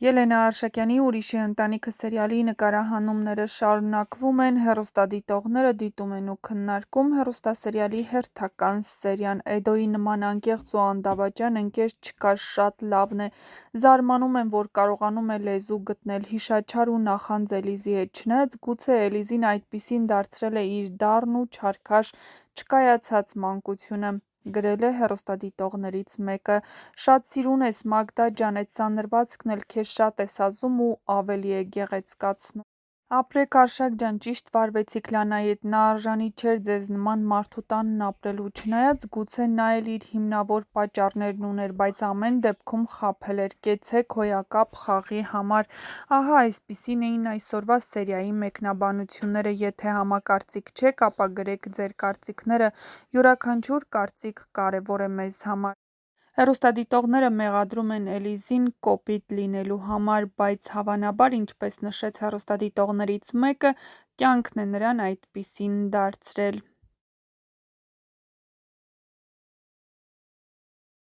Ելենա Արշակյանի «Ուրիշի ընտանիքը» սերիալի նկարահանումները շարունակվում են, հեռուստադիտողները դիտում են ու քննարկում հեռուստասերիալի հերթական սերիան։ Էդոյի նման անկեղծ ու անդավաճան ընկեր չկար, շատ լավն է։ Զարմանում եմ, որ կարողանում է լեզու գտնել հիշաչար ու նախանձ Էլիզի հետ, չնայած գուցե Էլիզին այդպիսին դարձրել է իր դառն ու չարքաշ չկայացած մանկությունը։ Գրել է հեռուստադիտողներից մեկը. «Շատ սիրուն ես, Մագդա ջան, էդ սանրվածքն էլ քեզ շատ ես ազում ու ավելի է գեղեցկացնում»։ Ապրեք Արշակ ջան, ճիշտ վարվեցիք Լանայի հետ, նա արժանի չէր ձեզ նման մարդու տանն ապրելու, չնայած գուցե նա էլ իր հիմնավոր պատճառներն ուներ, բայց ամեն դեպքում խաբել էր։ Կեցեք հոյակապ խաղի համար։ Ահա այսպիսին էին այսօրվա սերիայի մեկնաբանությունները։ Եթե համակարծիք չեք, ապա գրեք ձեր կարծիքները։ Յուրաքանչյուր կարծիք կարևոր է մեզ համար։ Հեռուստադիտողները մեղադրում են Էլիզին կոպիտ լինելու համար, բայց հավանաբար, ինչպես նշեց հեռուստադիտողներից մեկը, կյանքն է նրան այդպիսին դարձրել։